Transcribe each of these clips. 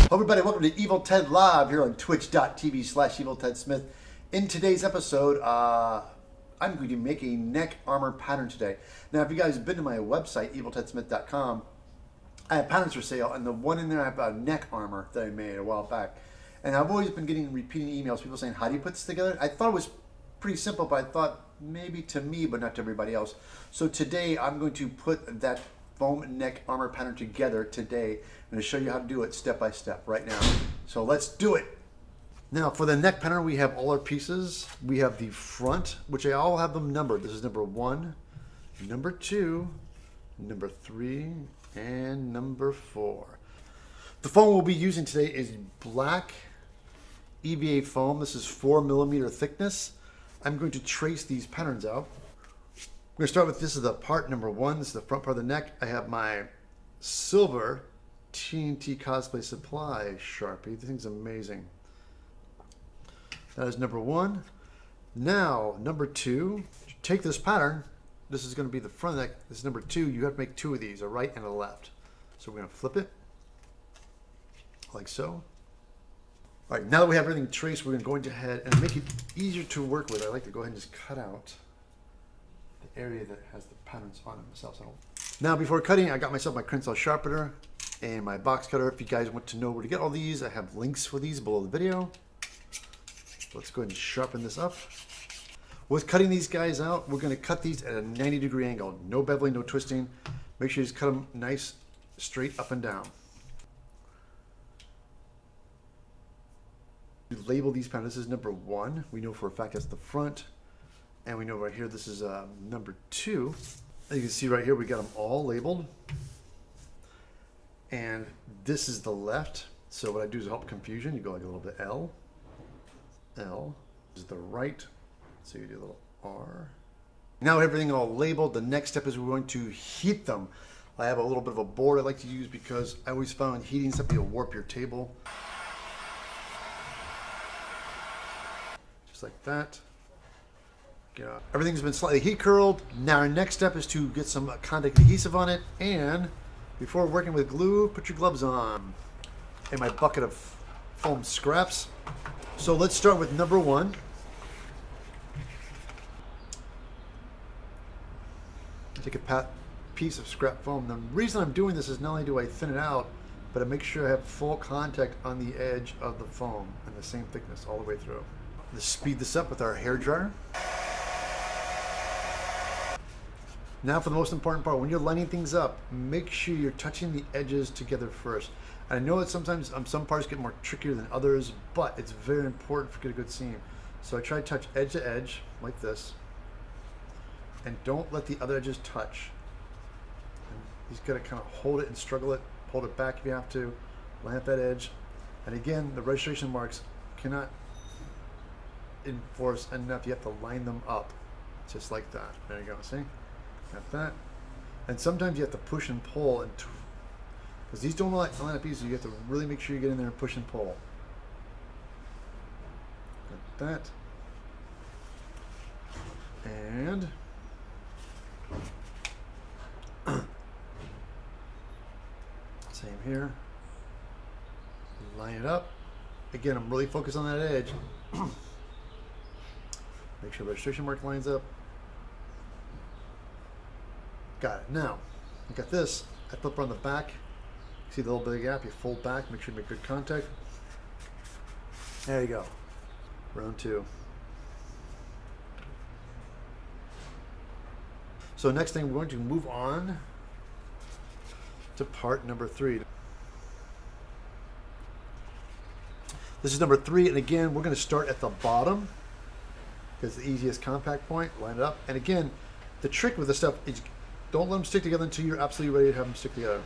Hello everybody, welcome to Evil Ted Live here on twitch.tv/EvilTedSmith. In today's episode, I'm going to make a neck armor pattern today. Now, if you guys have been to my website, eviltedsmith.com, I have patterns for sale, and the one in there I have a neck armor that I made a while back. And I've always been getting repeating emails, people saying, how do you put this together? I thought it was pretty simple, but I thought maybe to me, but not to everybody else. So today, I'm going to put that foam neck armor pattern together today. I'm going to show you how to do it step by step right now. So let's do it. Now for the neck pattern, we have all our pieces. We have the front, which I all have them numbered. This is number 1, number 2, number 3, and number 4. The foam we'll be using today is black EVA foam. This is 4mm thickness. I'm going to trace these patterns out. We're going to start with, this is the part number 1. This is the front part of the neck. I have my silver TNT Cosplay Supply Sharpie. This thing's amazing. That is number 1. Now, number 2, take this pattern. This is going to be the front of the neck. This is number 2. You have to make 2 of these, a right and a left. So we're going to flip it like so. All right, now that we have everything traced, we're going to go ahead and make it easier to work with. I like to go ahead and just cut out the area that has the patterns on it myself. Now, before cutting, I got myself my Crensaw sharpener and my box cutter. If you guys want to know where to get all these, I have links for these below the video. Let's go ahead and sharpen this up. With cutting these guys out, we're going to cut these at a 90-degree angle. No beveling, no twisting. Make sure you just cut them nice, straight up and down. We label these patterns. This is number 1. We know for a fact that's the front. And we know right here, this is number 2. As you can see right here, we got them all labeled. And this is the left. So what I do is help confusion. You go like a little bit L. L. This is the right. So you do a little R. Now everything all labeled. The next step is we're going to heat them. I have a little bit of a board I like to use because I always found heating something will warp your table. Just like that. Everything's been slightly heat curled. Now our next step is to get some contact adhesive on it, and before working with glue, put your gloves on. And my bucket of foam scraps. So let's start with number 1. Take a piece of scrap foam. The reason I'm doing this is not only do I thin it out, but I make sure I have full contact on the edge of the foam and the same thickness all the way through. Let's speed this up with our hair dryer. Now for the most important part, when you're lining things up, make sure you're touching the edges together first. I know that sometimes some parts get more trickier than others, but it's very important to get a good seam. So I try to touch edge to edge like this, and don't let the other edges touch. And you just gotta kind of hold it and struggle it, hold it back if you have to, line up that edge. And again, the registration marks cannot enforce enough. You have to line them up just like that. There you go, see? Got that. And sometimes you have to push and pull, and because these don't line up easy, you have to really make sure you get in there and push and pull. Got that. And same here. Line it up. Again, I'm really focused on that edge. Make sure registration mark lines up. Got it. Now, I got this. I flip on the back. See the little bit of gap? You fold back. Make sure you make good contact. There you go. Round 2. So next thing, we're going to move on to part number 3. This is number 3, and again, we're going to start at the bottom because it's the easiest contact point. Line it up. And again, the trick with this stuff is don't let them stick together until you're absolutely ready to have them stick together.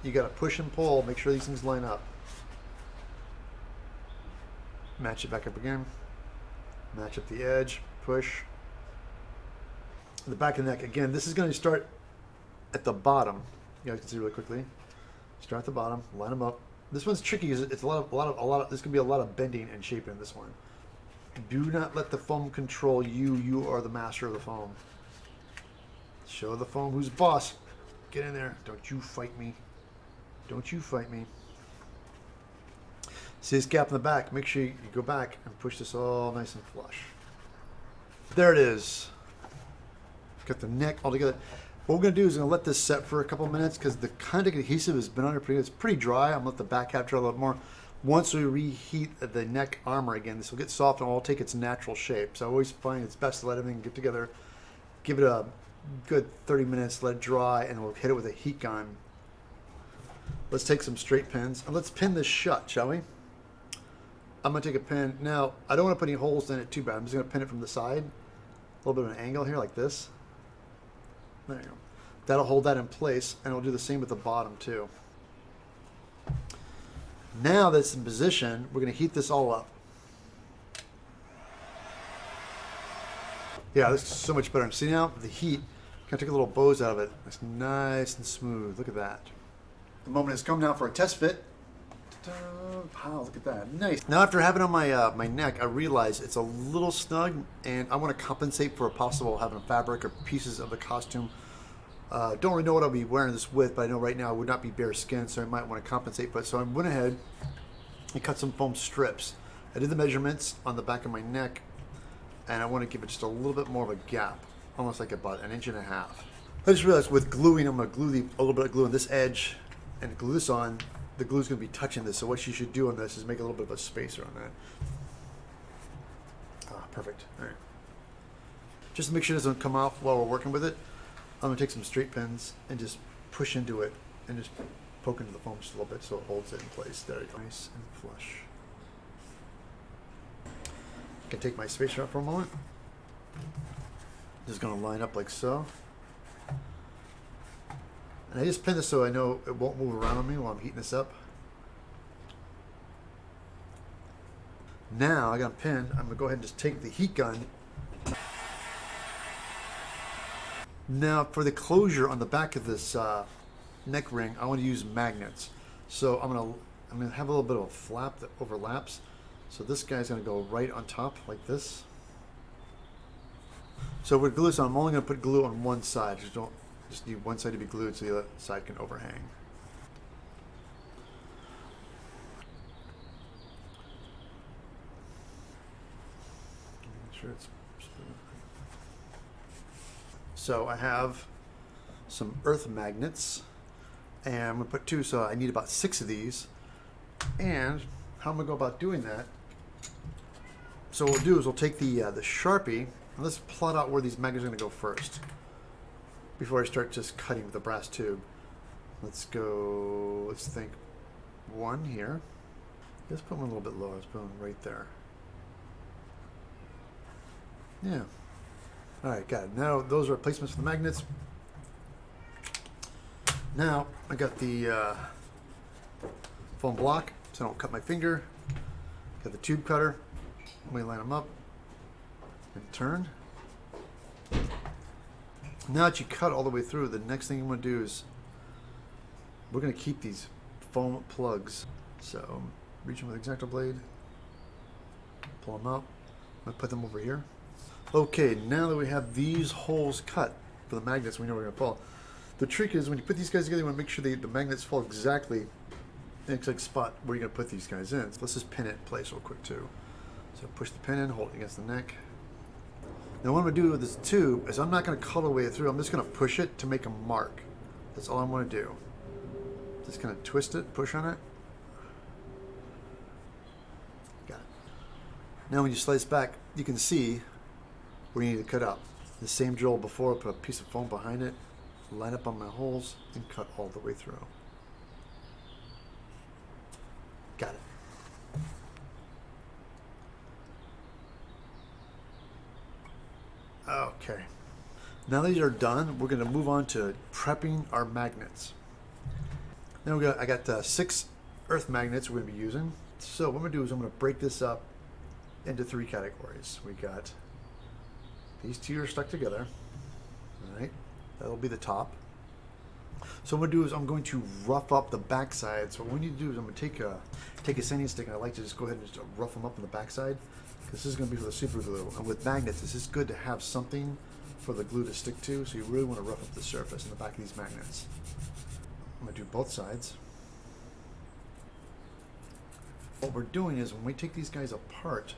You got to push and pull, make sure these things line up. Match it back up again. Match up the edge, push. The back of the neck, again, this is going to start at the bottom. You guys can see really quickly. Start at the bottom, line them up. This one's tricky because it's a lot of there's going to be a lot of bending and shaping in this one. Do not let the foam control you. You are the master of the foam. Show the foam who's boss. Get in there. Don't you fight me. Don't you fight me. See this gap in the back? Make sure you go back and push this all nice and flush. There it is. Got the neck all together. What we're going to do is going to let this set for a couple of minutes because the contact adhesive has been on it pretty good. It's pretty dry. I'm going to let the back half dry a little more. Once we reheat the neck armor again, this will get soft and it'll take its natural shape. So I always find it's best to let everything get together. Give it a good 30 minutes, let it dry, and we'll hit it with a heat gun. Let's take some straight pins and let's pin this shut, shall we? I'm going to take a pin. Now, I don't want to put any holes in it too bad. I'm just going to pin it from the side. A little bit of an angle here like this. There you go. That'll hold that in place, and it'll do the same with the bottom too. Now that it's in position, we're going to heat this all up. Yeah, this is so much better. See now, the heat, kind of take a little bows out of it. It's nice and smooth. Look at that. The moment has come now for a test fit. Wow, look at that. Nice. Now after having it on my my neck, I realize it's a little snug, and I want to compensate for a possible having fabric or pieces of the costume. Don't really know what I'll be wearing this with, but I know right now I would not be bare skin, so I might want to compensate for it. So I went ahead and cut some foam strips. I did the measurements on the back of my neck, and I want to give it just a little bit more of a gap, almost like about 1.5 inches. I just realized with gluing, I'm going to glue a little bit of glue on this edge and glue this on. The glue's going to be touching this, so what you should do on this is make a little bit of a spacer on that. Ah, perfect. All right. Just to make sure it doesn't come off while we're working with it, I'm going to take some straight pins and just push into it and just poke into the foam just a little bit so it holds it in place. There you go. Nice and flush. I can take my spacer out for a moment. Just going to line up like so. And I just pin this so I know it won't move around on me while I'm heating this up. Now I got a pin. I'm going to go ahead and just take the heat gun. Now for the closure on the back of this neck ring, I want to use magnets. So I'm gonna have a little bit of a flap that overlaps. So this guy's going to go right on top like this. So with glue this on, I'm only going to put glue on one side. Just need one side to be glued so the other side can overhang. Make sure it's so I have some earth magnets, and I'm going to put 2, so I need about 6 of these. And how I'm going to go about doing that, so what we'll do is we'll take the Sharpie, and let's plot out where these magnets are going to go first before I start just cutting with the brass tube. Let's think 1 here. Let's put one a little bit lower. Let's put one right there. Yeah. All right, got it. Now those are replacements for the magnets. Now I got the foam block, so I don't cut my finger. Got the tube cutter. Let me line them up and turn. Now that you cut all the way through, the next thing you want to do is we're going to keep these foam plugs. So reach in with the X-Acto blade, pull them out. I'm going to put them over here. Okay, now that we have these holes cut for the magnets, we know we're going to fall. The trick is when you put these guys together, you want to make sure the magnets fall exactly in the exact spot where you're going to put these guys in. So let's just pin it in place real quick too. So push the pin in, hold it against the neck. Now what I'm going to do with this tube is I'm not going to cut all the way through. I'm just going to push it to make a mark. That's all I want to do. Just kind of twist it, push on it. Got it. Now when you slice back, you can see where you need to cut out. The same drill before, put a piece of foam behind it, line up on my holes, and cut all the way through. Got it. Okay. Now these are done, we're going to move on to prepping our magnets. Now I got 6 earth magnets we're going to be using. So what I'm going to do is I'm going to break this up into 3 categories. We got these 2 are stuck together. All right, that'll be the top. So what I'm going to do is I'm going to rough up the backside. So what we need to do is I'm going to take a sanding stick, and I like to just go ahead and just rough them up on the backside. This is going to be for the super glue. And with magnets, this is good to have something for the glue to stick to. So you really want to rough up the surface in the back of these magnets. I'm going to do both sides. What we're doing is when we take these guys apart,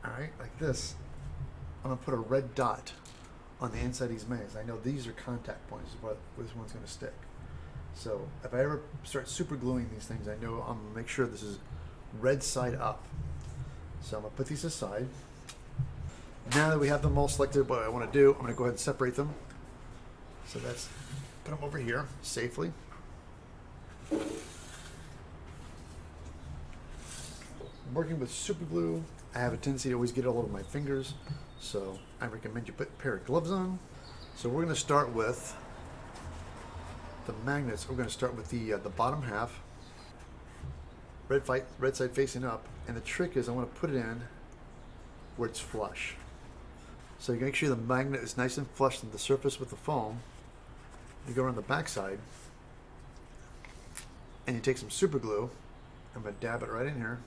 all right, like this, I'm gonna put a red dot on the inside of these magnets. I know these are contact points, but this one's gonna stick. So if I ever start super gluing these things, I know I'm gonna make sure this is red side up. So I'm gonna put these aside. Now that we have them all selected, what I wanna do, I'm gonna go ahead and separate them. So that's, put them over here safely. Working with super glue, I have a tendency to always get it all over my fingers, so I recommend you put a pair of gloves on. So we're going to start with the magnets. We're going to start with the bottom half, red side facing up, and the trick is I want to put it in where it's flush. So you make sure the magnet is nice and flush to the surface with the foam. You go around the back side, and you take some super glue. I'm going to dab it right in here.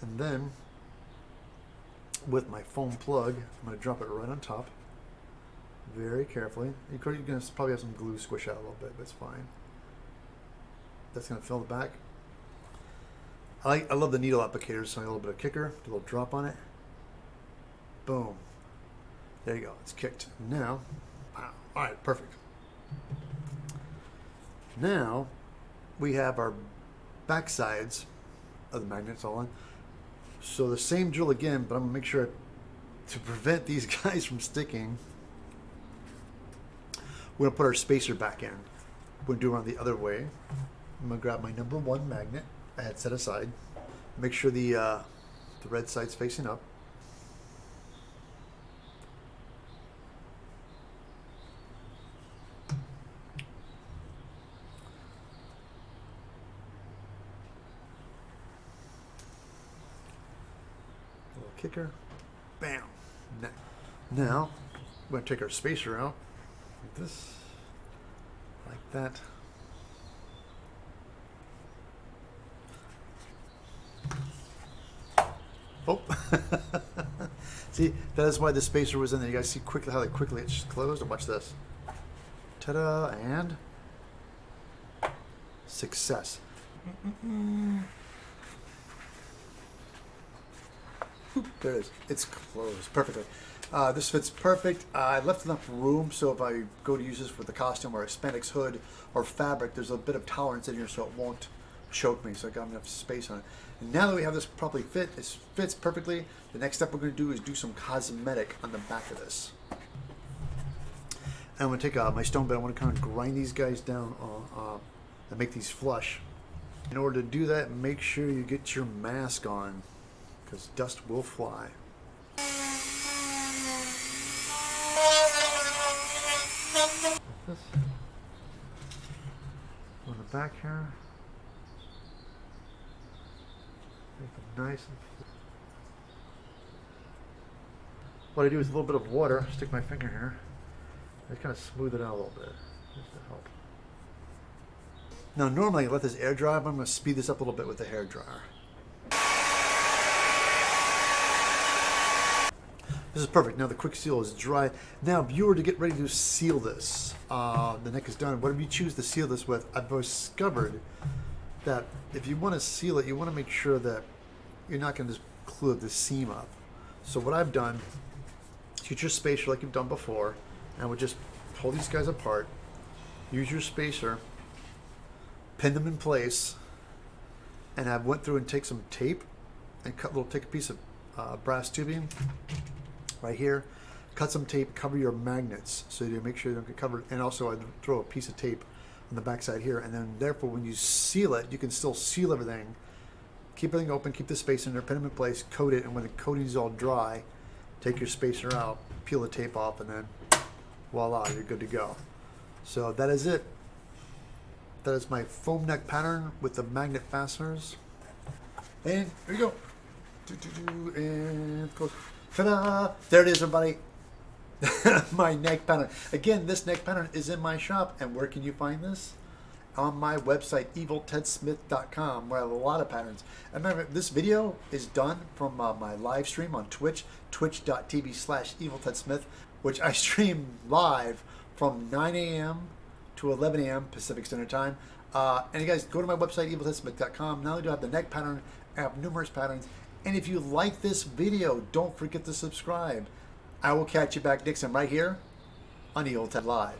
And then, with my foam plug, I'm going to drop it right on top, very carefully. You're going to probably have some glue squish out a little bit, but it's fine. That's going to fill the back. I love the needle applicators, so I got a little bit of kicker, a little drop on it. Boom. There you go. It's kicked. Now, wow. All right, perfect. Now, we have our back sides of the magnets all on. So the same drill again, but I'm gonna make sure to prevent these guys from sticking, we're gonna put our spacer back in. We're gonna do it around the other way. I'm gonna grab my number 1 magnet I had set aside. Make sure the red side's facing up. Kicker, bam. Now we're going to take our spacer out like this, like that. Oh, see, that is why the spacer was in there. You guys see quickly how quickly it's closed. Watch this. Ta-da! And success. There it is. It's closed perfectly. This fits perfect. I left enough room so if I go to use this with the costume or a spandex hood or fabric, there's a bit of tolerance in here so it won't choke me. So I got enough space on it. And now that we have this properly fit, it fits perfectly. The next step we're going to do is do some cosmetic on the back of this. And I'm going to take my stone bit. I want to kind of grind these guys down and make these flush. In order to do that, make sure you get your mask on, because dust will fly. Like this. On the back here. Make them nice and what I do is a little bit of water, stick my finger here, and kind of smooth it out a little bit, just to help. Now normally I let this air dry, but I'm going to speed this up a little bit with the hair dryer. This is perfect. Now the quick seal is dry. Now if you were to get ready to seal this, the neck is done, whatever you choose to seal this with, I've discovered that if you want to seal it, you want to make sure that you're not going to just glue the seam up. So what I've done is get your spacer like you've done before, and would just pull these guys apart, use your spacer, pin them in place, and I went through and take some tape and take a piece of brass tubing right here, cut some tape, cover your magnets so you make sure you don't get covered, and also I throw a piece of tape on the back side here, and then therefore when you seal it, you can still seal everything, keep everything open, keep the space in there, pin them in place, coat it, and when the coating is all dry, take your spacer out, peel the tape off, and then voila, you're good to go. So that is it. That is my foam neck pattern with the magnet fasteners. And here you go. And close. Ta-da! There it is, everybody. My neck pattern. Again, this neck pattern is in my shop. And where can you find this? On my website, eviltedsmith.com, where I have a lot of patterns. And remember, this video is done from my live stream on Twitch, twitch.tv/eviltedsmith, which I stream live from 9 a.m. to 11 a.m. Pacific Standard Time. And you guys, go to my website, eviltedSmith.com. Not only do I have the neck pattern, I have numerous patterns. And if you like this video, don't forget to subscribe. I will catch you back next time right here on Evil Ted Live.